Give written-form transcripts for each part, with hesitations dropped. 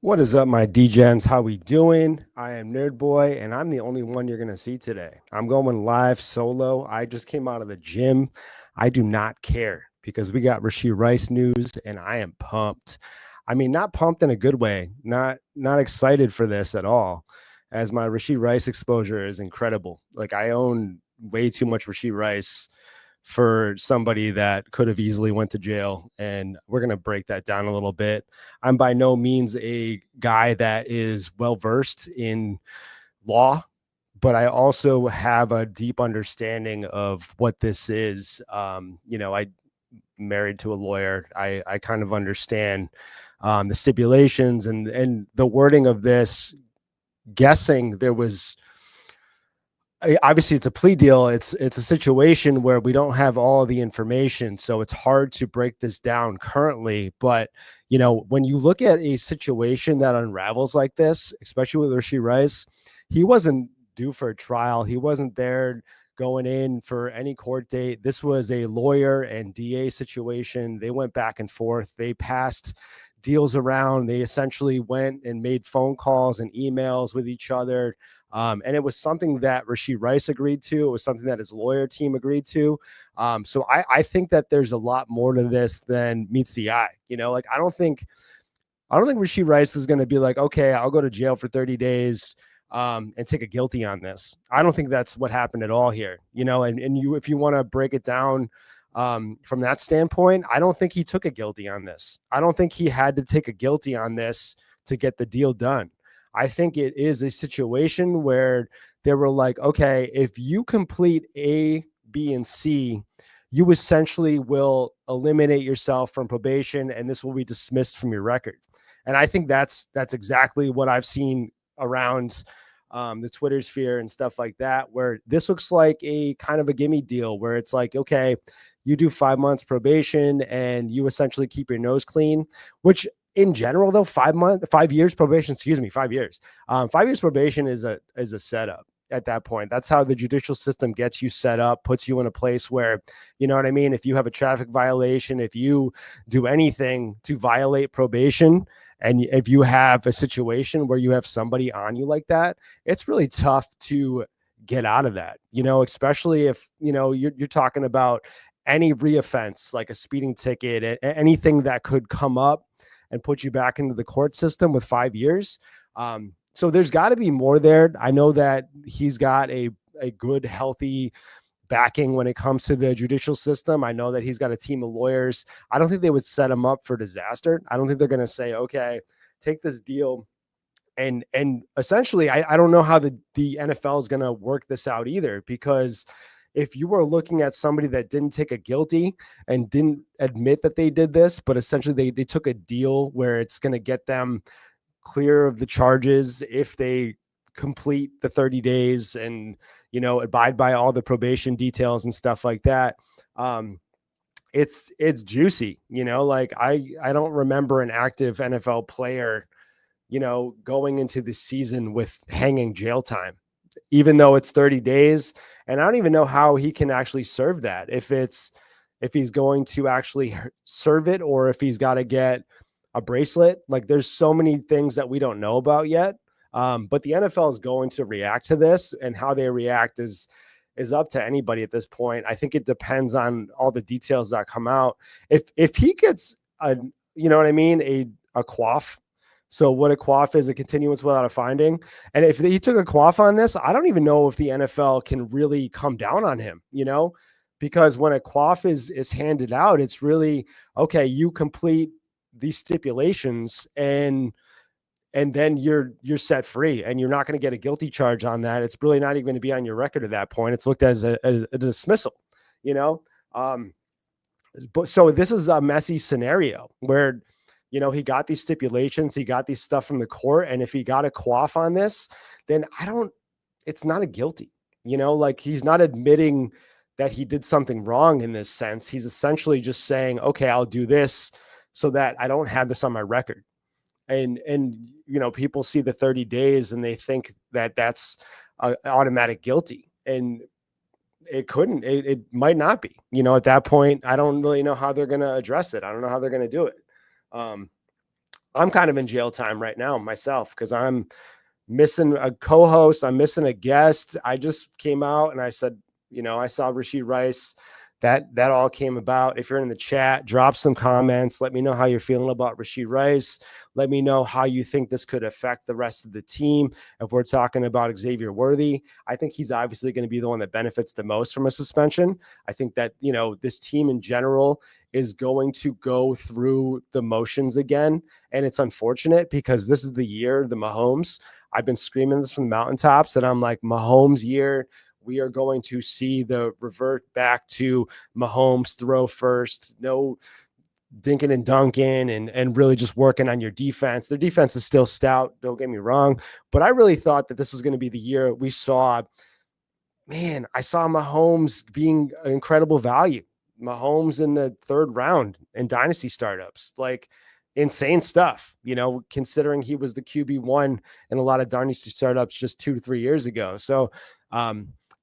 What is up, my DGens? How we doing? I am Nerdboi, and I'm the only one you're going to see today. I'm going live solo. I just came out of the gym. I do not care because we got Rashee Rice news, and I am pumped. I mean, not pumped in a good way. Not excited for this at all, as my Rashee Rice exposure is incredible. Like, I own way too much Rashee Rice for somebody that could have easily went to jail, and we're going to break that down a little bit. I'm by no means a guy that is well versed in law, but I also have a deep understanding of what this is. I married to a lawyer. I kind of understand the stipulations and the wording of this. Guessing there was obviously it's a plea deal. It's a situation where we don't have all the information, so it's hard to break this down currently. But when you look at a situation that unravels like this, especially with Rashee Rice, he wasn't due for a trial. He wasn't there going in for any court date. This was a lawyer and DA situation. They went back and forth. They passed deals around. They essentially went and made phone calls and emails with each other. And it was something that Rashee Rice agreed to. It was something that his lawyer team agreed to. So I think that there's a lot more to this than meets the eye. I don't think Rashee Rice is going to be like, okay, I'll go to jail for 30 days and take a guilty on this. I don't think that's what happened at all here. If you want to break it down from that standpoint, I don't think he took a guilty on this. I don't think he had to take a guilty on this to get the deal done. I think it is a situation where they were like, okay, if you complete A, B, and C, you essentially will eliminate yourself from probation, and this will be dismissed from your record. And I think that's exactly what I've seen around the Twitter sphere and stuff like that, where this looks like a kind of a gimme deal where it's like, okay, you do 5 months probation and you essentially keep your nose clean, which in general, though, 5 years probation, 5 years. 5 years probation is a setup at that point. That's how the judicial system gets you set up, puts you in a place where, you know what I mean? If you have a traffic violation, if you do anything to violate probation, and if you have a situation where you have somebody on you like that, it's really tough to get out of that, especially if, you're talking about any reoffense, like a speeding ticket, anything that could come up and put you back into the court system with 5 years. So there's got to be more there. I know that he's got a good, healthy backing when it comes to the judicial system. I know that he's got a team of lawyers. I don't think they would set him up for disaster. I don't think they're going to say, okay, take this deal. And essentially, I don't know how the NFL is going to work this out either, because if you were looking at somebody that didn't take a guilty and didn't admit that they did this, but essentially they took a deal where it's going to get them clear of the charges if they complete the 30 days and, abide by all the probation details and stuff like that. It's juicy, like I don't remember an active NFL player, going into the season with hanging jail time, even though it's 30 days. And I don't even know how he can actually serve that. If he's going to actually serve it, or if he's got to get a bracelet. Like, there's so many things that we don't know about yet. But the NFL is going to react to this, and how they react is up to anybody at this point. I think it depends on all the details that come out. If he gets a quaff. So what a quaff is, a continuance without a finding. And if he took a quaff on this, I don't even know if the NFL can really come down on him, because when a quaff is handed out, it's really, okay, you complete these stipulations and then you're set free, and you're not going to get a guilty charge on that. It's really not even going to be on your record at that point. It's looked as a dismissal, but so this is a messy scenario where, he got these stipulations, he got these stuff from the court. And if he got a quaff on this, then it's not a guilty, like, he's not admitting that he did something wrong in this sense. He's essentially just saying, okay, I'll do this so that I don't have this on my record. And people see the 30 days and they think that that's automatic guilty. And it might not be, at that point. I don't really know how they're going to address it. I don't know how they're going to do it. I'm kind of in jail time right now myself because I'm missing a co-host. I'm missing a guest. I just came out and I said, I saw Rashee Rice. That all came about. If you're in the chat, drop some comments. Let me know how you're feeling about Rashee Rice. Let me know how you think this could affect the rest of the team. If we're talking about Xavier Worthy, I think he's obviously going to be the one that benefits the most from a suspension. I think that, this team in general is going to go through the motions again. And it's unfortunate because this is the year, the Mahomes. I've been screaming this from the mountaintops that I'm like, Mahomes year. We are going to see the revert back to Mahomes throw first, no dinking and dunking, and really just working on your defense. Their defense is still stout, don't get me wrong, but I really thought that this was going to be the year we saw, I saw Mahomes being an incredible value. Mahomes in the third round in dynasty startups, like insane stuff, considering he was the QB1 in a lot of dynasty startups just 2 to 3 years ago. So,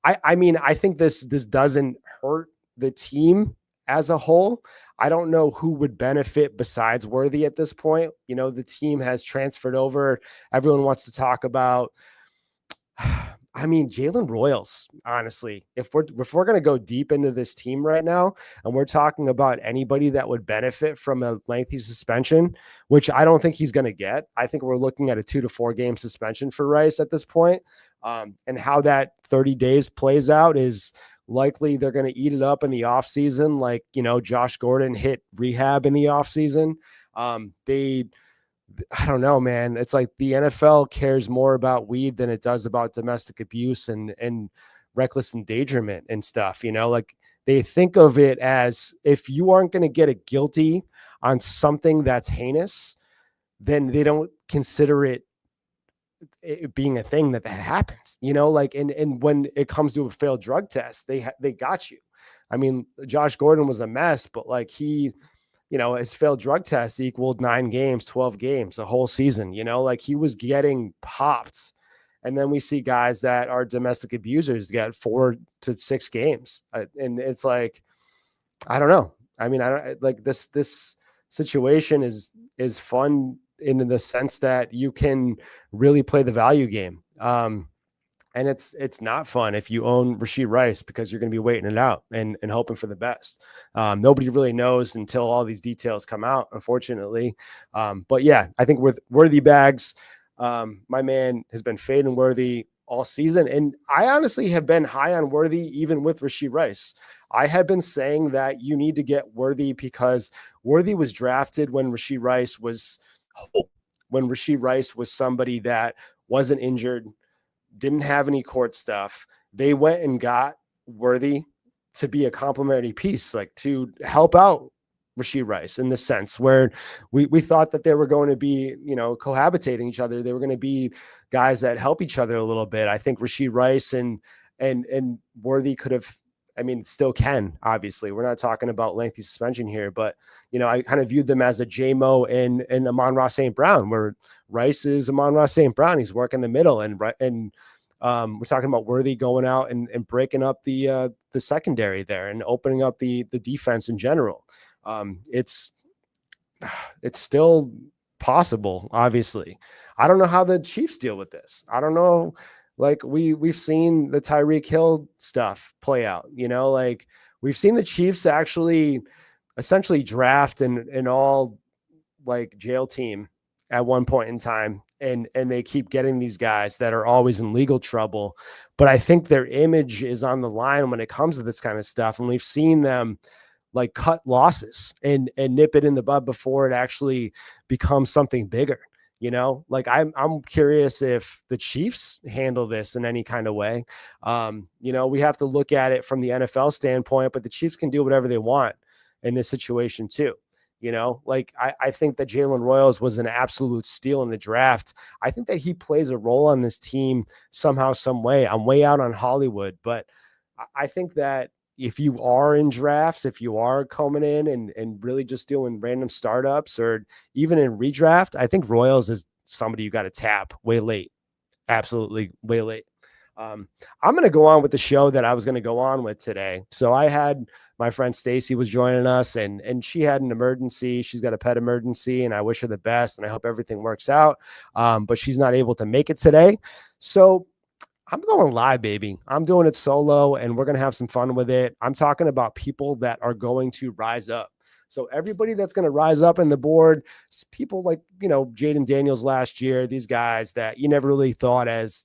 I think this doesn't hurt the team as a whole. I don't know who would benefit besides Worthy at this point. The team has transferred over. Everyone wants to talk about, Jalen Royals, honestly, if we're going to go deep into this team right now and we're talking about anybody that would benefit from a lengthy suspension, which I don't think he's going to get. I think we're looking at a 2 to 4 game suspension for Rice at this point. And how that 30 days plays out is likely they're going to eat it up in the offseason. Like, Josh Gordon hit rehab in the offseason. I don't know, man. It's like the NFL cares more about weed than it does about domestic abuse and reckless endangerment and stuff. Like they think of it as if you aren't going to get a guilty on something that's heinous, then they don't consider it being a thing that happens, like, and when it comes to a failed drug test, they got you. Josh Gordon was a mess, but like his failed drug test equaled 9 games, 12 games, a whole season, like he was getting popped. And then we see guys that are domestic abusers get 4 to 6 games. And it's like, I don't know. I don't like this situation is fun in the sense that you can really play the value game. And it's not fun if you own Rashee Rice because you're going to be waiting it out and hoping for the best. Nobody really knows until all these details come out, unfortunately. But yeah, I think with Worthy bags, my man has been fading Worthy all season. And I honestly have been high on Worthy even with Rashee Rice. I had been saying that you need to get Worthy because Worthy was drafted when Rashee Rice was somebody that wasn't injured, didn't have any court stuff. They went and got Worthy to be a complementary piece, like to help out Rashee Rice in the sense where we thought that they were going to be, cohabitating each other. They were going to be guys that help each other a little bit. I think Rashee Rice and Worthy could have, still can, obviously. We're not talking about lengthy suspension here, but, I kind of viewed them as a J-Mo and Amon-Ra St. Brown, where Rice is Amon-Ra St. Brown. He's working the middle, and we're talking about Worthy going out and breaking up the secondary there and opening up the defense in general. It's still possible, obviously. I don't know how the Chiefs deal with this. I don't know. Like we've seen the Tyreek Hill stuff play out, like we've seen the Chiefs actually essentially draft an all like jail team at one point in time. And they keep getting these guys that are always in legal trouble. But I think their image is on the line when it comes to this kind of stuff. And we've seen them like cut losses and nip it in the bud before it actually becomes something bigger. Like I'm curious if the Chiefs handle this in any kind of way. We have to look at it from the NFL standpoint, but the Chiefs can do whatever they want in this situation too. Like I think that Jalen Royals was an absolute steal in the draft. I think that he plays a role on this team somehow, some way. I'm way out on Hollywood, but I think that if you are in drafts, if you are coming in and really just doing random startups or even in redraft, I think Royals is somebody you got to tap way late. Absolutely way late. I'm going to go on with the show that I was going to go on with today. So I had my friend Stacy was joining us, and she had an emergency. She's got a pet emergency, and I wish her the best, and I hope everything works out. But she's not able to make it today. So I'm going live, baby. I'm doing it solo, and we're going to have some fun with it. I'm talking about people that are going to rise up. So everybody that's going to rise up in the board, people like, Jaden Daniels last year, these guys that you never really thought as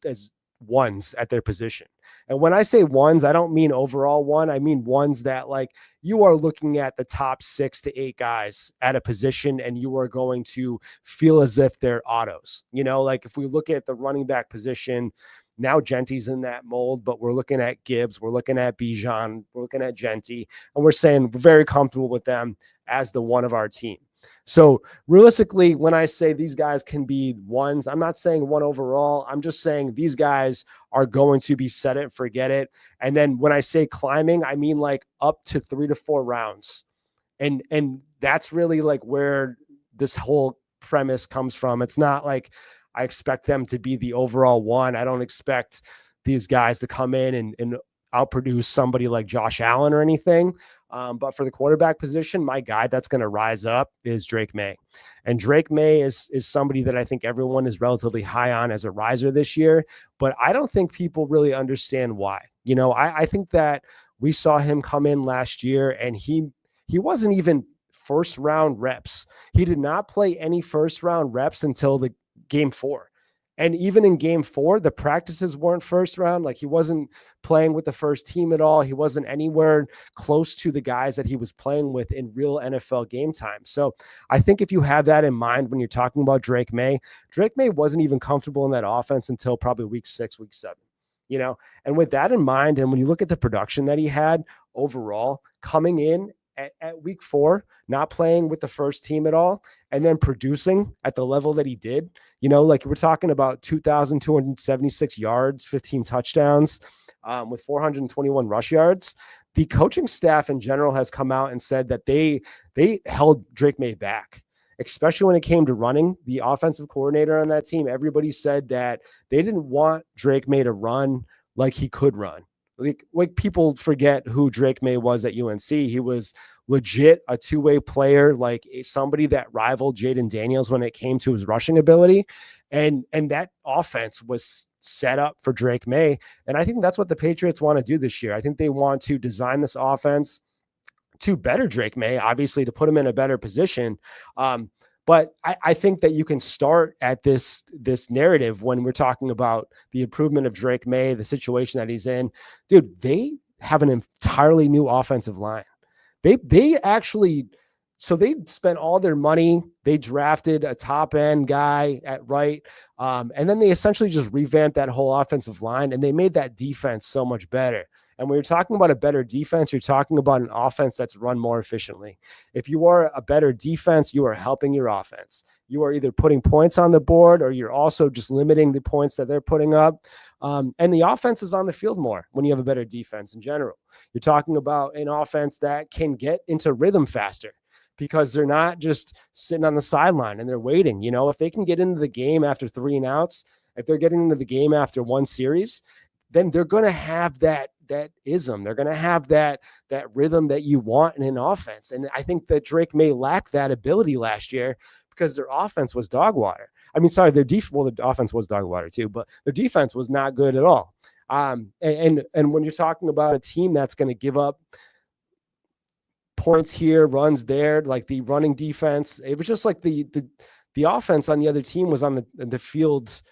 ones at their position. And when I say ones, I don't mean overall one. I mean ones that, like, you are looking at the top 6 to 8 guys at a position and you are going to feel as if they're autos. Like if we look at the running back position, now Genty's in that mold, but we're looking at Gibbs, we're looking at Bijan, we're looking at Genty, and we're saying we're very comfortable with them as the one of our team. So realistically, when I say these guys can be ones, I'm not saying one overall. I'm just saying these guys are going to be set it, forget it. And then when I say climbing, I mean like up to 3 to 4 rounds. And that's really like where this whole premise comes from. It's not like I expect them to be the overall one. I don't expect these guys to come in and outproduce somebody like Josh Allen or anything. But for the quarterback position, my guy that's going to rise up is Drake May. And Drake May is somebody that I think everyone is relatively high on as a riser this year, but I don't think people really understand why. I think that we saw him come in last year and he wasn't even first round reps. He did not play any first round reps until the game 4. And even in game 4, the practices weren't first round. Like he wasn't playing with the first team at all. He wasn't anywhere close to the guys that he was playing with in real NFL game time. So I think if you have that in mind when you're talking about Drake May wasn't even comfortable in that offense until probably week 6, week 7. And with that in mind, and when you look at the production that he had overall coming in at week 4, not playing with the first team at all, and then producing at the level that he did, like we're talking about 2,276 yards, 15 touchdowns, with 421 rush yards. The coaching staff in general has come out and said that they held Drake May back, especially when it came to running. The offensive coordinator on that team, everybody said that they didn't want Drake May to run like he could run. Like people forget who Drake May was at UNC. He was legit a two-way player, like somebody that rivaled Jaden Daniels when it came to his rushing ability. And that offense was set up for Drake May. And I think that's what the Patriots want to do this year. I think they want to design this offense to better Drake May, obviously to put him in a better position. But I think that you can start at this narrative when we're talking about the improvement of Drake May, the situation that he's in. Dude, they have an entirely new offensive line. They actually, so they spent all their money. They drafted a top end guy at right. And then they essentially just revamped that whole offensive line and they made that defense so much better. And when you're talking about a better defense, you're talking about an offense that's run more efficiently. If you are a better defense, you are helping your offense. You are either putting points on the board or you're also just limiting the points that they're putting up. And the offense is on the field more when you have a better defense in general. You're talking about an offense that can get into rhythm faster because they're not just sitting on the sideline and they're waiting. If they can get into the game after 3 and outs, if they're getting into the game after one series, then they're going to have that ism. They're going to have that rhythm that you want in an offense. And I think that Drake May lack that ability last year because their offense was dog water. I mean, sorry, the offense was dog water too, but their defense was not good at all. And when you're talking about a team that's going to give up points here, runs there, like the running defense, it was just like the offense on the other team was on the field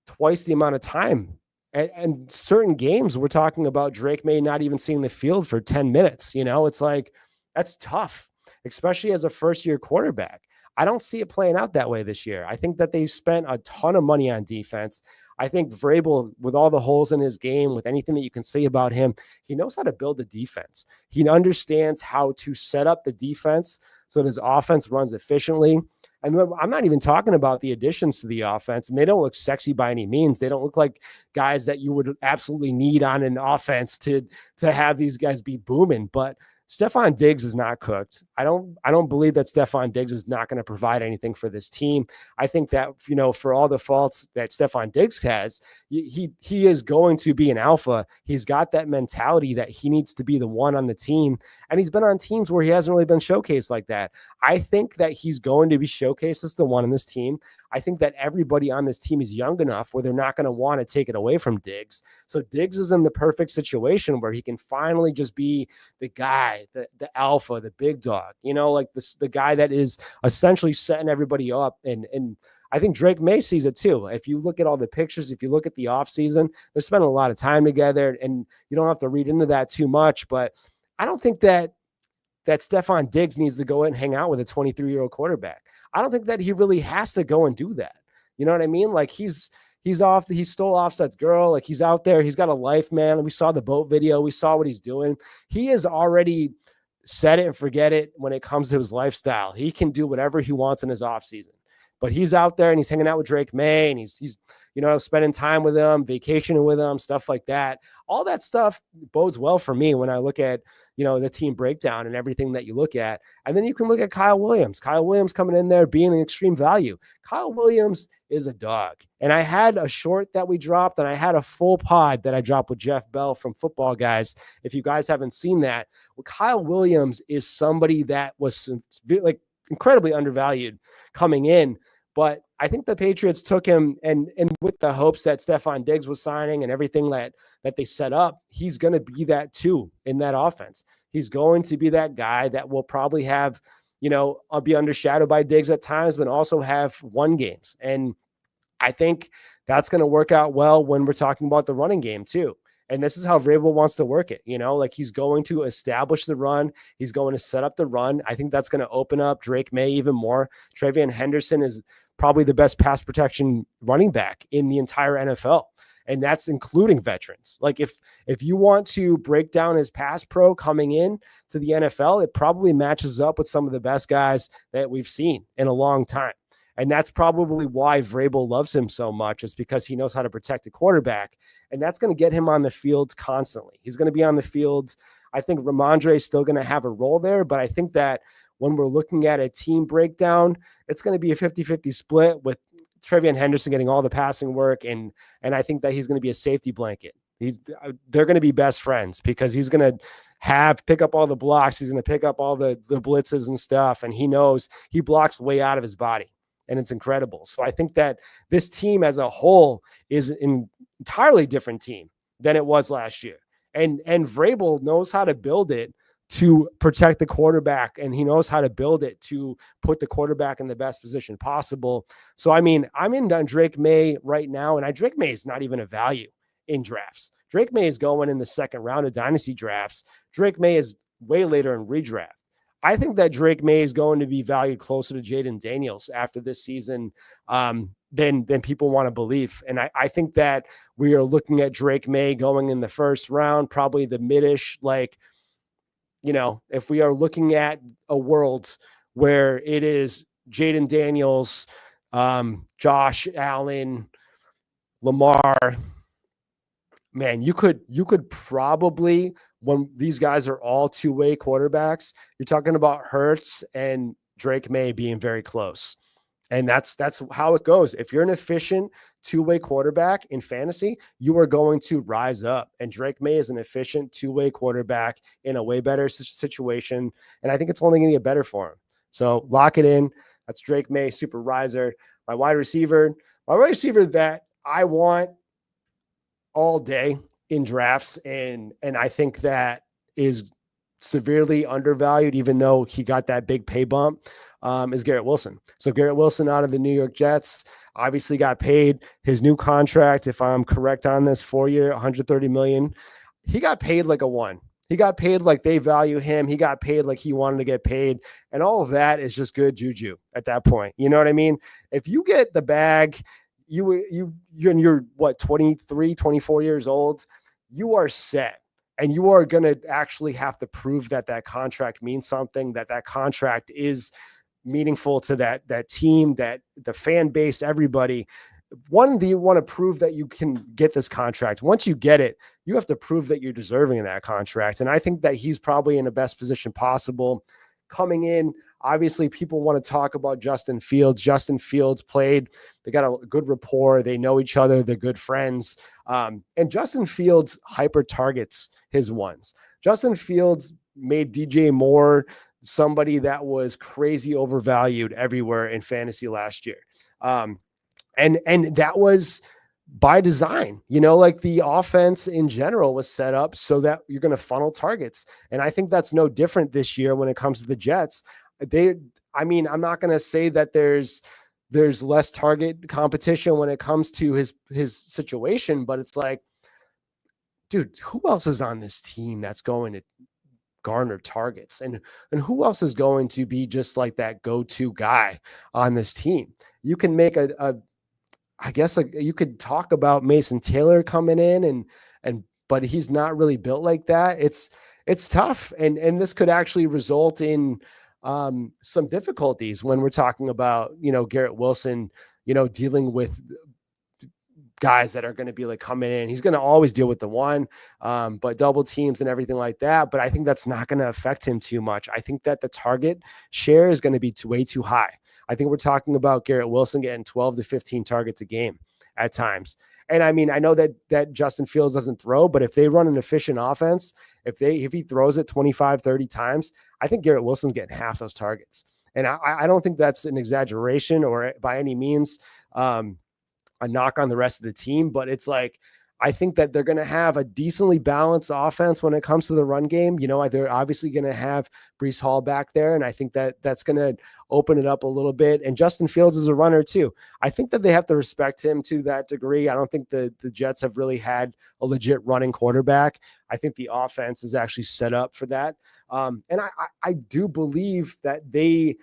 twice the amount of time. And certain games, we're talking about Drake May not even seeing the field for 10 minutes. It's like, that's tough, especially as a first-year quarterback. I don't see it playing out that way this year. I think that they've spent a ton of money on defense. I think Vrabel, with all the holes in his game, with anything that you can say about him, he knows how to build a defense. He understands how to set up the defense so that his offense runs efficiently. And I'm not even talking about the additions to the offense, and they don't look sexy by any means. They don't look like guys that you would absolutely need on an offense to have these guys be booming. But Stefon Diggs is not cooked. I don't believe that Stefon Diggs is not going to provide anything for this team. I think that, for all the faults that Stefon Diggs has, he is going to be an alpha. He's got that mentality that he needs to be the one on the team. And he's been on teams where he hasn't really been showcased like that. I think that he's going to be showcased as the one on this team. I think that everybody on this team is young enough where they're not going to want to take it away from Diggs. So Diggs is in the perfect situation where he can finally just be the guy, the alpha, the big dog, like the guy that is essentially setting everybody up. And I think Drake May sees it too. If you look at all the pictures, if you look at the offseason, they're spending a lot of time together, and you don't have to read into that too much. But I don't think that Stefon Diggs needs to go and hang out with a 23-year-old quarterback. I don't think that he really has to go and do that. You know what I mean? Like he stole Offset's girl. Like he's out there. He's got a life, man. We saw the boat video. We saw what he's doing. He is already set it and forget it when it comes to his lifestyle. He can do whatever he wants in his offseason. But he's out there and he's hanging out with Drake May, and he's spending time with him, vacationing with him, stuff like that. All that stuff bodes well for me when I look at, the team breakdown and everything that you look at. And then you can look at Kyle Williams. Kyle Williams coming in there being an extreme value. Kyle Williams is a dog. And I had a short that we dropped, and I had a full pod that I dropped with Jeff Bell from Football Guys. If you guys haven't seen that, Kyle Williams is somebody that was like incredibly undervalued coming in. But I think the Patriots took him and with the hopes that Stefon Diggs was signing and everything that they set up, he's going to be that too in that offense. He's going to be that guy that will probably have, be undershadowed by Diggs at times, but also have won games. And I think that's going to work out well when we're talking about the running game too. And this is how Vrabel wants to work it. Like he's going to establish the run. He's going to set up the run. I think that's going to open up Drake May even more. Travion Henderson is probably the best pass protection running back in the entire NFL. And that's including veterans. Like if you want to break down his pass pro coming in to the NFL, it probably matches up with some of the best guys that we've seen in a long time. And that's probably why Vrabel loves him so much, is because he knows how to protect a quarterback. And that's going to get him on the field constantly. He's going to be on the field. I think Ramondre is still going to have a role there, but I think that when we're looking at a team breakdown, it's going to be a 50-50 split with Travion Henderson getting all the passing work. And I think that he's going to be a safety blanket. They're going to be best friends because he's going to pick up all the blocks. He's going to pick up all the blitzes and stuff. And he knows he blocks way out of his body. And it's incredible. So I think that this team as a whole is an entirely different team than it was last year. And Vrabel knows how to build it to protect the quarterback, and he knows how to build it to put the quarterback in the best position possible. So, I mean, I'm in on Drake May right now, and Drake May is not even a value in drafts. Drake May is going in the second round of Dynasty drafts. Drake May is way later in redraft. I think that Drake May is going to be valued closer to Jaden Daniels after this season than people want to believe. And I think that we are looking at Drake May going in the first round, probably the mid-ish, if we are looking at a world where it is Jaden Daniels, Josh Allen, Lamar, man, you could probably, when these guys are all two-way quarterbacks, you're talking about Hurts and Drake May being very close. And that's how it goes. If you're an efficient two-way quarterback in fantasy, you are going to rise up. And Drake May is an efficient two-way quarterback in a way better situation. And I think it's only going to get better for him. So lock it in. That's Drake May, super riser. My wide receiver that I want all day in drafts. And I think that is severely undervalued, even though he got that big pay bump, is Garrett Wilson. So Garrett Wilson out of the New York Jets obviously got paid his new contract. If I'm correct on this, 4-year, $130 million. He got paid like a one. He got paid like they value him. He got paid like he wanted to get paid. And all of that is just good juju at that point. You know what I mean? If you get the bag, you're what, 23, 24 years old, you are set. And you are going to actually have to prove that contract means something, that contract is meaningful to that team, that the fan base, everybody. one, do you want to prove that you can get this contract? Once you get it, you have to prove that you're deserving of that contract. And I think that he's probably in the best position possible coming in. Obviously, people want to talk about Justin Fields. Justin Fields played. They got a good rapport. They know each other. They're good friends. And Justin Fields hyper targets his ones. Justin Fields made DJ Moore somebody that was crazy overvalued everywhere in fantasy last year. And that was by design, like the offense in general was set up so that you're going to funnel targets. And I think that's no different this year when it comes to the Jets. I'm not going to say that there's less target competition when it comes to his situation, but it's like, dude, who else is on this team that's going to garner targets? And who else is going to be just like that go-to guy on this team? You can make you could talk about Mason Taylor coming in but he's not really built like that. It's tough. And this could actually result in some difficulties when we're talking about, Garrett Wilson, dealing with guys that are going to be like coming in. He's going to always deal with the one, but double teams and everything like that. But I think that's not going to affect him too much. I think that the target share is going to be way too high. I think we're talking about Garrett Wilson getting 12 to 15 targets a game at times. And I know that Justin Fields doesn't throw, but if they run an efficient offense, if he throws it 25, 30 times, I think Garrett Wilson's getting half those targets. And I don't think that's an exaggeration or by any means a knock on the rest of the team, but it's like, I think that they're going to have a decently balanced offense when it comes to the run game. They're obviously going to have Breece Hall back there, and I think that that's going to open it up a little bit. And Justin Fields is a runner too. I think that they have to respect him to that degree. I don't think the Jets have really had a legit running quarterback. I think the offense is actually set up for that. And I do believe that they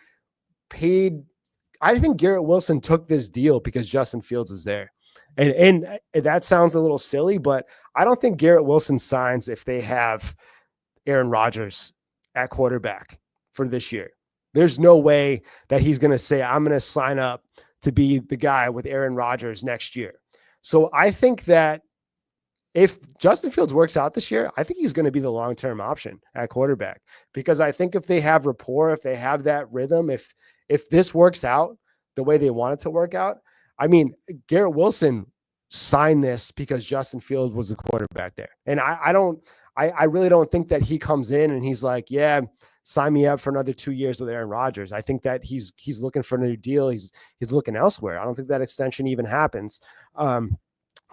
paid. I think Garrett Wilson took this deal because Justin Fields is there. And that sounds a little silly, but I don't think Garrett Wilson signs if they have Aaron Rodgers at quarterback for this year. There's no way that he's going to say, I'm going to sign up to be the guy with Aaron Rodgers next year. So I think that if Justin Fields works out this year, I think he's going to be the long-term option at quarterback, because I think if they have rapport, if they have that rhythm, if this works out the way they want it to work out, Garrett Wilson signed this because Justin Fields was the quarterback there. And I really don't think that he comes in and he's like, yeah, sign me up for another 2 years with Aaron Rodgers. I think that he's looking for a new deal. He's looking elsewhere. I don't think that extension even happens.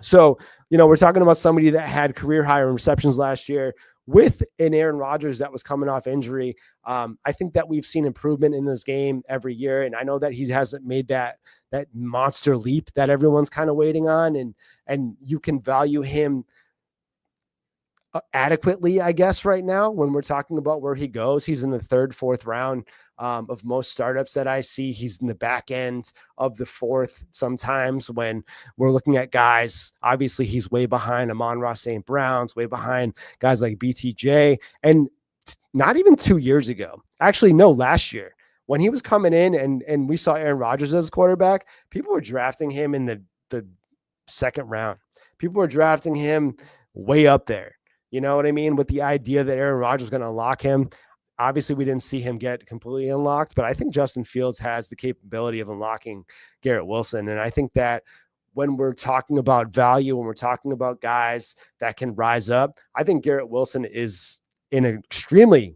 So, we're talking about somebody that had career high in receptions last year with an Aaron Rodgers that was coming off injury. I think that we've seen improvement in this game every year. And I know that he hasn't made that monster leap that everyone's kind of waiting on. And you can value him adequately, I guess, right now, when we're talking about where he goes. He's in the third, fourth round of most startups that I see. He's in the back end of the fourth sometimes when we're looking at guys. Obviously, he's way behind Amon-Ra St. Brown's, way behind guys like BTJ. And not even 2 years ago, actually, no, last year, when he was coming in and we saw Aaron Rodgers as quarterback, people were drafting him in the second round. People were drafting him way up there. You know what I mean? With the idea that Aaron Rodgers was going to unlock him. Obviously, we didn't see him get completely unlocked, but I think Justin Fields has the capability of unlocking Garrett Wilson. And I think that when we're talking about value, when we're talking about guys that can rise up, I think Garrett Wilson is in an extremely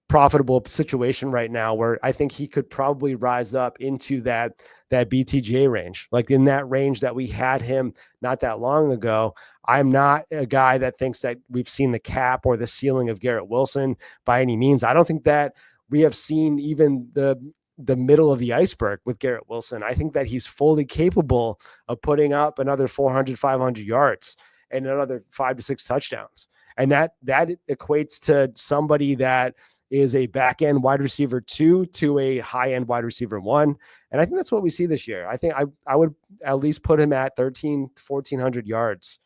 profitable situation right now where I think he could probably rise up into that BTJ range, like in that range that we had him not that long ago. I'm not a guy that thinks that we've seen the cap or the ceiling of Garrett Wilson by any means. I don't think that we have seen even the middle of the iceberg with Garrett Wilson. I think that he's fully capable of putting up another 400, 500 yards and another 5 to 6 touchdowns. And that equates to somebody that is a back end wide receiver 2 to a high end wide receiver 1. And I think that's what we see this year. I think I would at least put him at 1,400 yards.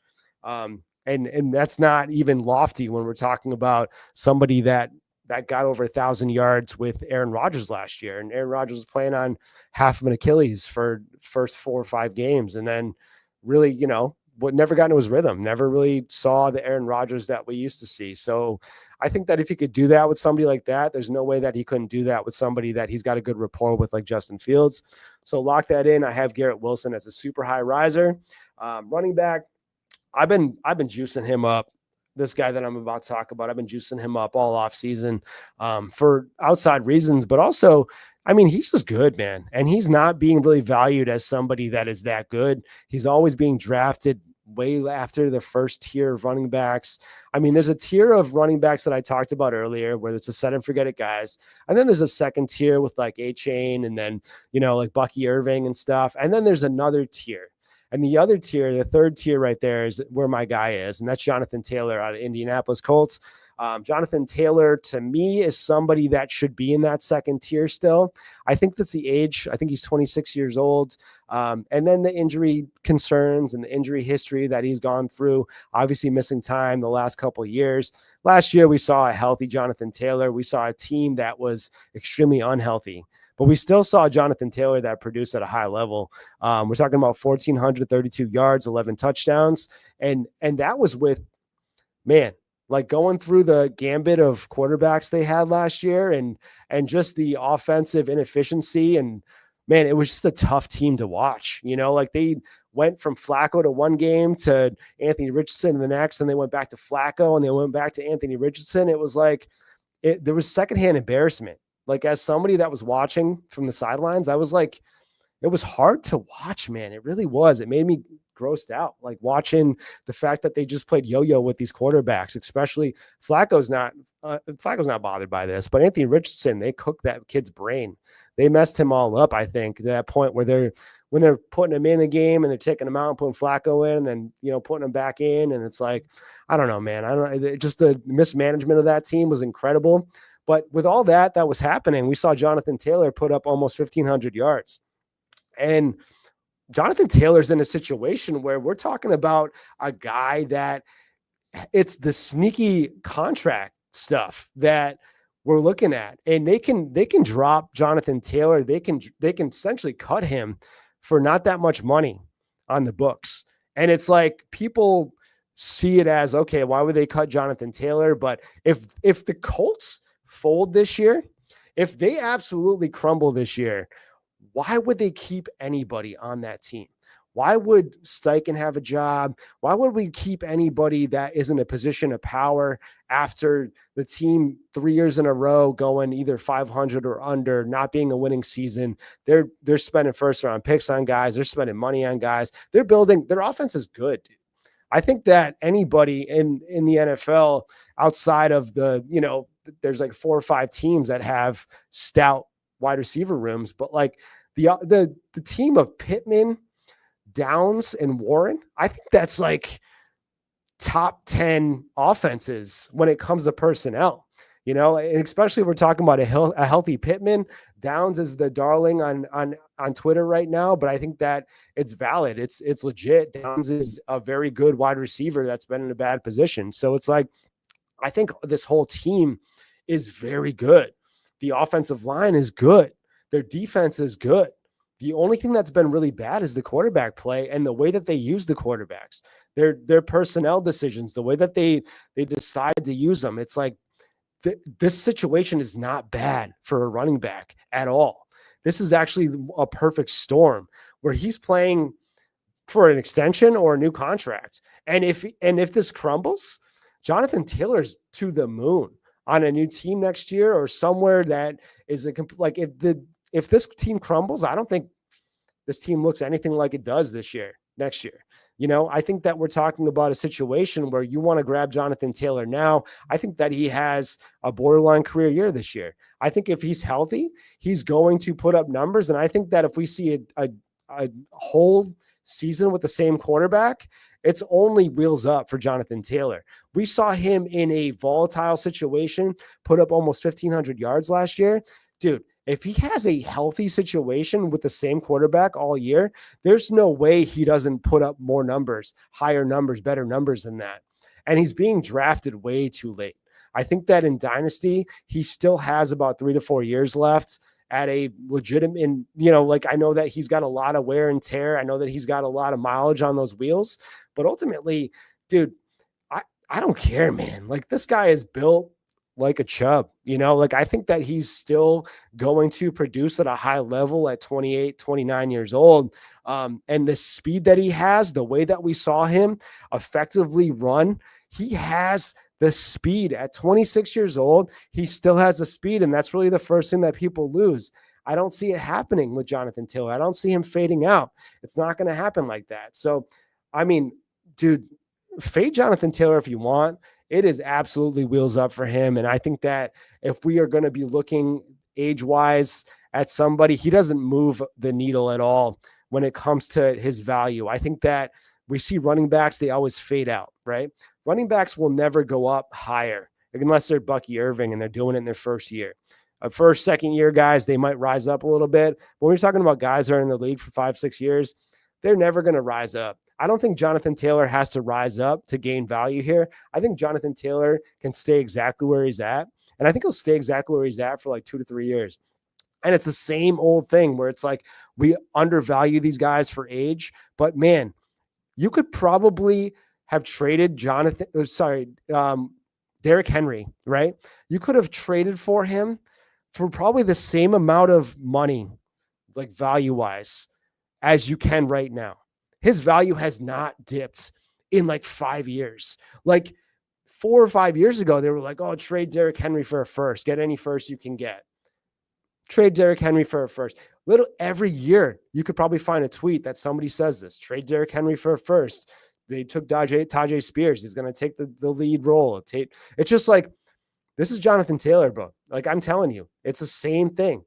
And that's not even lofty when we're talking about somebody that that got over 1,000 yards with Aaron Rodgers last year. And Aaron Rodgers was playing on half of an Achilles for first 4 or 5 games. And then really, never got into his rhythm, never really saw the Aaron Rodgers that we used to see. So I think that if he could do that with somebody like that, there's no way that he couldn't do that with somebody that he's got a good rapport with, like Justin Fields. So lock that in. I have Garrett Wilson as a super high riser. Running back, I've been juicing him up. This guy that I'm about to talk about, I've been juicing him up all off season for outside reasons, but also, I mean, he's just good, man. And he's not being really valued as somebody that is that good. He's always being drafted way after the first tier of running backs. I mean, there's a tier of running backs that I talked about earlier where it's a set and forget it guys. And then there's a second tier with like A-Chain and then, like Bucky Irving and stuff. And then there's another tier. And the other tier, the third tier right there is where my guy is, and that's Jonathan Taylor out of Indianapolis Colts. Jonathan Taylor, to me, is somebody that should be in that second tier still. I think that's the age. I think he's 26 years old. And then the injury concerns and the injury history that he's gone through, obviously missing time the last couple of years. Last year, we saw a healthy Jonathan Taylor. We saw a team that was extremely unhealthy. But we still saw Jonathan Taylor that produced at a high level. We're talking about 1,432 yards, 11 touchdowns. And that was with, man, like going through the gambit of quarterbacks they had last year and just the offensive inefficiency. And, man, it was just a tough team to watch. Like they went from Flacco to one game to Anthony Richardson the next, and they went back to Flacco, and they went back to Anthony Richardson. It was like there was secondhand embarrassment. Like as somebody that was watching from the sidelines, I was like, it was hard to watch, man. It really was. It made me grossed out, like watching the fact that they just played yo-yo with these quarterbacks, especially Flacco's not bothered by this, but Anthony Richardson, they cooked that kid's brain. They messed him all up, I think, to that point where when they're putting him in the game and they're taking him out and putting Flacco in and then, putting him back in. And it's like, I don't know, man. Just the mismanagement of that team was incredible. But with all that was happening, we saw Jonathan Taylor put up almost 1,500 yards. And Jonathan Taylor's in a situation where we're talking about a guy that it's the sneaky contract stuff that we're looking at. And they can drop Jonathan Taylor. They can essentially cut him for not that much money on the books. And it's like people see it as, okay, why would they cut Jonathan Taylor? But if the Colts fold this year, if they absolutely crumble this year, why would they keep anybody on that team? Why would Steichen have a job? Why would we keep anybody that is in a position of power after the team 3 years in a row going either 500 or under, not being a winning season? They're spending first round picks on guys. They're spending money on guys. They're building. Their offense is good, dude. I think that anybody in the NFL outside of there's like 4 or 5 teams that have stout wide receiver rooms, but like the team of Pittman, Downs, and Warren, I think that's like top 10 offenses when it comes to personnel, and especially if we're talking about a healthy Pittman. Downs is the darling on Twitter right now, but I think that it's valid. It's legit. Downs is a very good wide receiver that's been in a bad position. So it's like, I think this whole team is very good. The offensive line is good. Their defense is good. The only thing that's been really bad is the quarterback play and the way that they use the quarterbacks, their personnel decisions, the way that they decide to use them. It's like this situation is not bad for a running back at all. This is actually a perfect storm where he's playing for an extension or a new contract. And if this crumbles, Jonathan Taylor's to the moon on a new team next year or somewhere that is if this team crumbles, I don't think this team looks anything like it does next year. I think that we're talking about a situation where you want to grab Jonathan Taylor now. I think that he has a borderline career year this year. I think if he's healthy, he's going to put up numbers. And I think that if we see a whole season with the same quarterback, it's only wheels up for Jonathan Taylor. We saw him in a volatile situation, put up almost 1,500 yards last year. Dude, if he has a healthy situation with the same quarterback all year, there's no way he doesn't put up more numbers, higher numbers, better numbers than that. And he's being drafted way too late. I think that in Dynasty, he still has about 3 to 4 years left at a legitimate, like I know that he's got a lot of wear and tear. I know that he's got a lot of mileage on those wheels, but ultimately, dude, I don't care, man. Like this guy is built like a chub, like I think that he's still going to produce at a high level at 28, 29 years old. And the speed that he has, the way that we saw him effectively run, he has the speed at 26 years old. He still has the speed. And that's really the first thing that people lose. I don't see it happening with Jonathan Taylor. I don't see him fading out. It's not going to happen like that. So, I mean, dude, fade Jonathan Taylor if you want. It is absolutely wheels up for him. And I think that if we are going to be looking age-wise at somebody, he doesn't move the needle at all when it comes to his value. I think that we see running backs, they always fade out, right? Running backs will never go up higher unless they're Bucky Irving and they're doing it in their first year. First, second year guys, they might rise up a little bit. When we're talking about guys that are in the league for 5-6 years, they're never going to rise up. I don't think Jonathan Taylor has to rise up to gain value here. I think Jonathan Taylor can stay exactly where he's at. And I think he'll stay exactly where he's at for like 2 to 3 years. And it's the same old thing where it's like we undervalue these guys for age. But man, you could probably have traded Derrick Henry, right? You could have traded for him for probably the same amount of money, like value-wise, as you can right now. His value has not dipped in like 5 years. Like 4 or 5 years ago, they were like, oh, trade Derrick Henry for a first. Get any first you can get. Trade Derrick Henry for a first. Every year, you could probably find a tweet that somebody says this. Trade Derrick Henry for a first. They took Tajay Spears. He's going to take the lead role. It's just like, this is Jonathan Taylor, bro. Like I'm telling you, it's the same thing.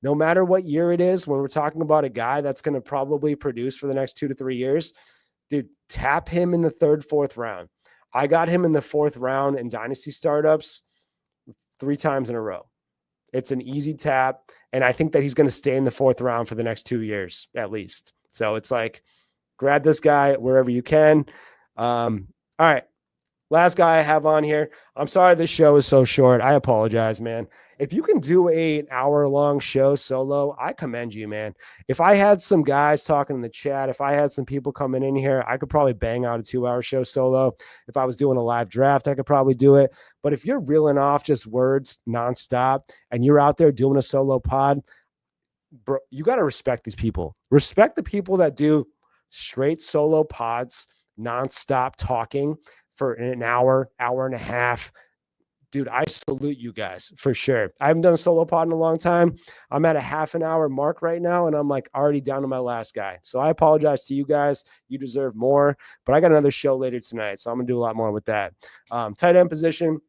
No matter what year it is, when we're talking about a guy that's going to probably produce for the next 2 to 3 years, dude, tap him in the 3rd, 4th round. I got him in the 4th round in Dynasty startups 3 times in a row. It's an easy tap, and I think that he's going to stay in the 4th round for the next 2 years at least. So it's like, grab this guy wherever you can. All right. Last guy I have on here. I'm sorry this show is so short. I apologize, man. If you can do an hour-long show solo, I commend you, man. If I had some guys talking in the chat, if I had some people coming in here, I could probably bang out a 2-hour show solo. If I was doing a live draft, I could probably do it. But if you're reeling off just words nonstop and you're out there doing a solo pod, bro, you got to respect these people. Respect the people that do straight solo pods, nonstop talking for an hour, hour and a half. Dude, I salute you guys for sure. I haven't done a solo pod in a long time. I'm at a half an hour mark right now, and I'm like already down to my last guy. So I apologize to you guys. You deserve more, but I got another show later tonight, so I'm going to do a lot more with that. Tight end position,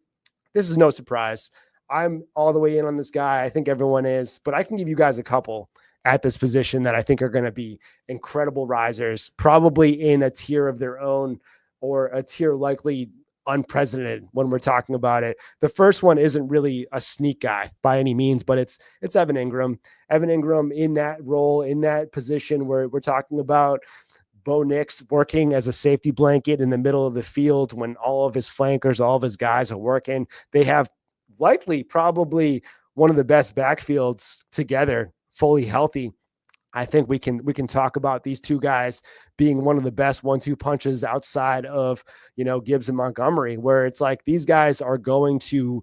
this is no surprise. I'm all the way in on this guy. I think everyone is, but I can give you guys a couple at this position that I think are going to be incredible risers, probably in a tier of their own or a tier likely unprecedented when we're talking about it. The first one isn't really a sneak guy by any means, but it's Evan Ingram. Evan Ingram in that role, in that position where we're talking about Bo Nix working as a safety blanket in the middle of the field when all of his flankers, all of his guys are working. They have likely probably one of the best backfields together, fully healthy. I think we can talk about these two guys being one of the best 1-2 punches outside of, Gibbs and Montgomery, where it's like these guys are going to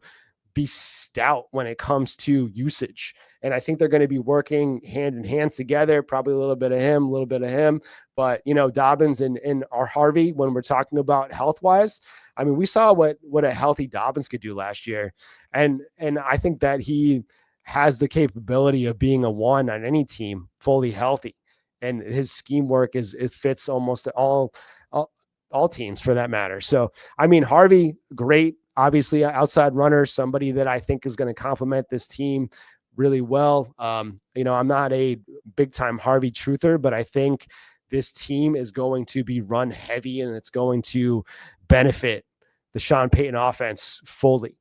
be stout when it comes to usage. And I think they're going to be working hand in hand together, probably a little bit of him, a little bit of him. But, Dobbins and our Harvey, when we're talking about health-wise, I mean, we saw what a healthy Dobbins could do last year. And I think that he has the capability of being a 1 on any team fully healthy. And his scheme work fits almost all teams for that matter. So, I mean, Harvey, great, obviously outside runner, somebody that I think is going to complement this team really well. I'm not a big time Harvey truther, but I think this team is going to be run heavy and it's going to benefit the Sean Payton offense fully.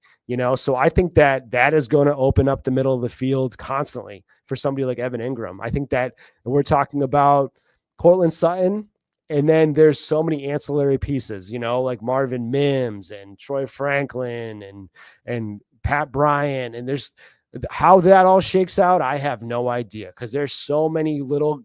So I think that is going to open up the middle of the field constantly for somebody like Evan Ingram. I think that we're talking about Cortland Sutton And then there's so many ancillary pieces, like Marvin Mims and Troy Franklin and Pat Bryant. And there's how that all shakes out. I have no idea, because there's so many little,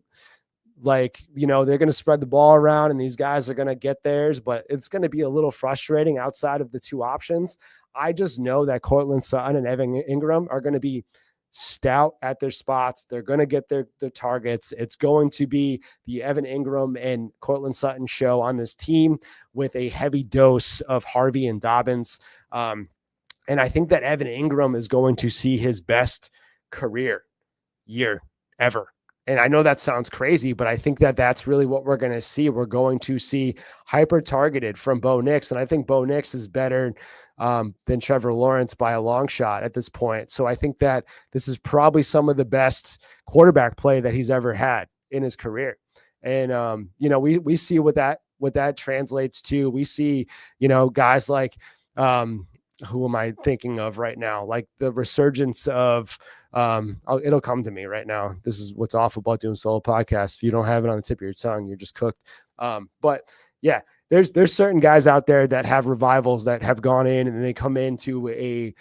they're going to spread the ball around and these guys are going to get theirs, but it's going to be a little frustrating outside of the two options. I just know that Cortland Sutton and Evan Ingram are going to be stout at their spots. They're going to get their targets. It's going to be the Evan Ingram and Cortland Sutton show on this team, with a heavy dose of Harvey and Dobbins. And I think that Evan Ingram is going to see his best career year ever. And I know that sounds crazy, but I think that that's really what we're going to see. We're going to see hyper targeted from Bo Nix. And I think Bo Nix is better than Trevor Lawrence by a long shot at this point. So I think that this is probably some of the best quarterback play that he's ever had in his career. And, we see what that translates to. We see, guys like, who am I thinking of right now? Like the resurgence of, it'll come to me right now. This is what's awful about doing solo podcasts. If you don't have it on the tip of your tongue, you're just cooked. But yeah, there's certain guys out there that have revivals that have gone in and they come into a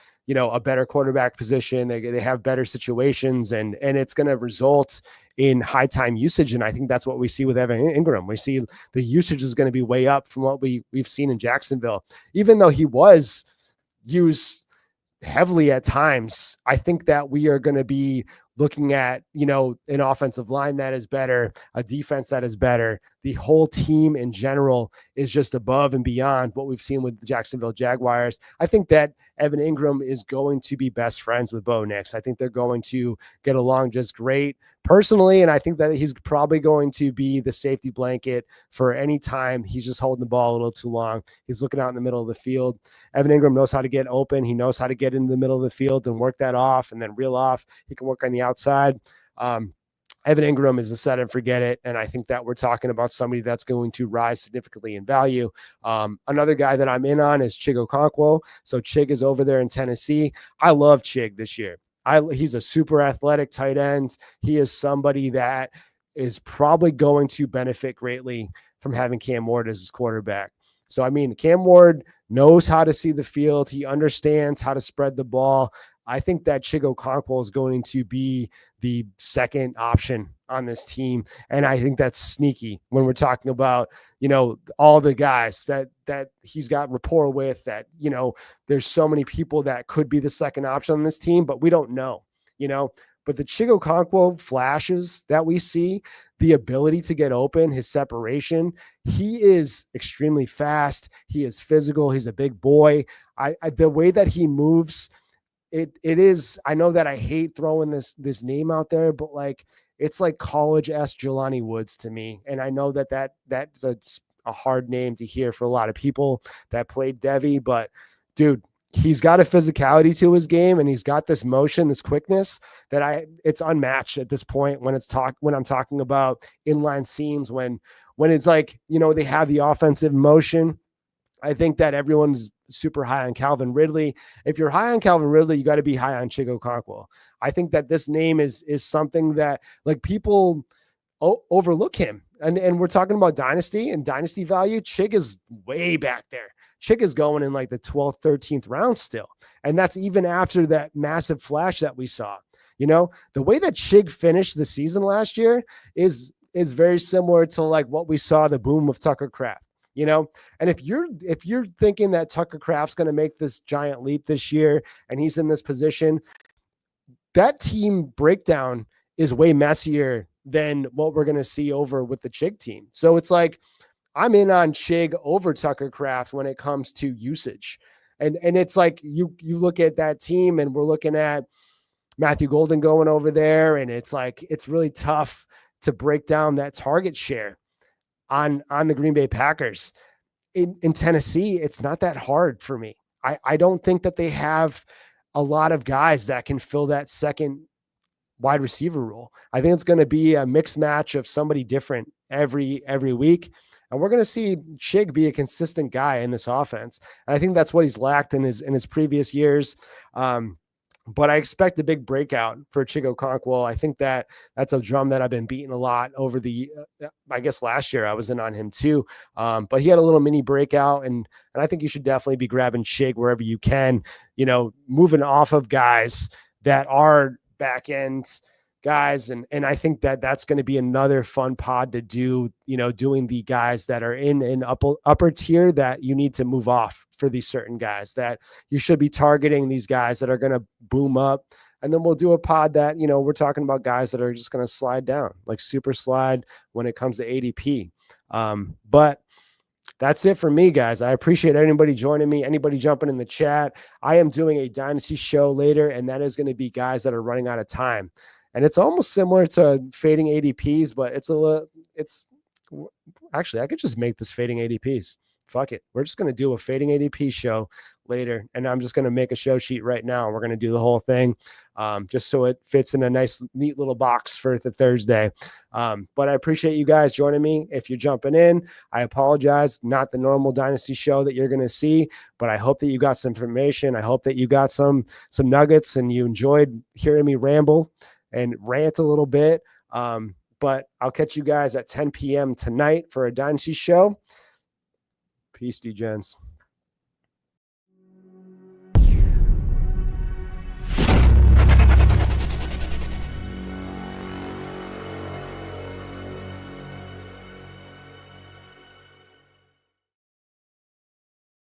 better quarterback position. They have better situations, and it's going to result in high time usage. And I think that's what we see with Evan Ingram. We see the usage is going to be way up from what we've seen in Jacksonville, even though he was used heavily at times. I think that we are going to be looking at, an offensive line that is better, a defense that is better. The whole team in general is just above and beyond what we've seen with the Jacksonville Jaguars. I think that Evan Ingram is going to be best friends with Bo Nix. I think they're going to get along just great personally. And I think that he's probably going to be the safety blanket for any time he's just holding the ball a little too long. He's looking out in the middle of the field. Evan Ingram knows how to get open. He knows how to get into the middle of the field and work that off and then reel off. He can work on the outside. Evan Ingram is a set and forget it. And I think that we're talking about somebody that's going to rise significantly in value. Another guy that I'm in on is Chig Okonkwo. So Chig is over there in Tennessee. I love Chig this year. He's a super athletic tight end. He is somebody that is probably going to benefit greatly from having Cam Ward as his quarterback. So, I mean, Cam Ward knows how to see the field. He understands how to spread the ball. I think that Chig Okonkwo is going to be the second option on this team. And I think that's sneaky when we're talking about, all the guys that he's got rapport with, that, there's so many people that could be the second option on this team, but we don't know, But the Chig Okonkwo flashes that we see, the ability to get open, his separation, he is extremely fast. He is physical. He's a big boy. The way that he moves, it is, I know that I hate throwing this name out there, but it's like college-esque Jelani Woods to me. And I know that's a hard name to hear for a lot of people that played Devy, but dude, he's got a physicality to his game, and he's got this motion, this quickness that it's unmatched at this point when I'm talking about inline seams, when it's they have the offensive motion. I think that everyone's super high on Calvin Ridley. If you're high on Calvin Ridley, you got to be high on Chig Okonkwo. I think that this name is something that people overlook him. And we're talking about dynasty and dynasty value. Chig is way back there. Chig is going in the 12th, 13th round still. And that's even after that massive flash that we saw. The way that Chig finished the season last year is very similar to what we saw the boom of Tucker Kraft. And if you're thinking that Tucker Kraft's going to make this giant leap this year and he's in this position, that team breakdown is way messier than what we're going to see over with the Chig team. So it's I'm in on Chig over Tucker Kraft when it comes to usage. And it's you look at that team and we're looking at Matthew Golden going over there, and it's it's really tough to break down that target share on the Green Bay Packers. In Tennessee, it's not that hard for me. I don't think that they have a lot of guys that can fill that second wide receiver role. I think it's going to be a mixed match of somebody different every week. And we're going to see Chig be a consistent guy in this offense. And I think that's what he's lacked in his previous years. But I expect a big breakout for Chico Conkwell. I think that that's a drum that I've been beating a lot over the, I guess last year I was in on him too. But he had a little mini breakout, and I think you should definitely be grabbing Chig wherever you can, moving off of guys that are back end guys. And I think that that's going to be another fun pod to do, doing the guys that are in an upper tier that you need to move off for these certain guys that you should be targeting, these guys that are going to boom up. And then we'll do a pod that, we're talking about guys that are just going to slide down, like super slide when it comes to ADP. But that's it for me, guys. I appreciate anybody joining me, anybody jumping in the chat. I am doing a Dynasty show later, and that is going to be guys that are running out of time. And it's almost similar to fading ADPs, but it's actually, I could just make this fading ADPs. Fuck it. We're just going to do a fading ADP show later. And I'm just going to make a show sheet right now. We're going to do the whole thing just so it fits in a nice, neat little box for the Thursday. But I appreciate you guys joining me. If you're jumping in, I apologize. Not the normal Dynasty show that you're going to see, but I hope that you got some information. I hope that you got some nuggets and you enjoyed hearing me ramble and rant a little bit. But I'll catch you guys at 10 p.m. tonight for a Dynasty show. Peace, D-Gens.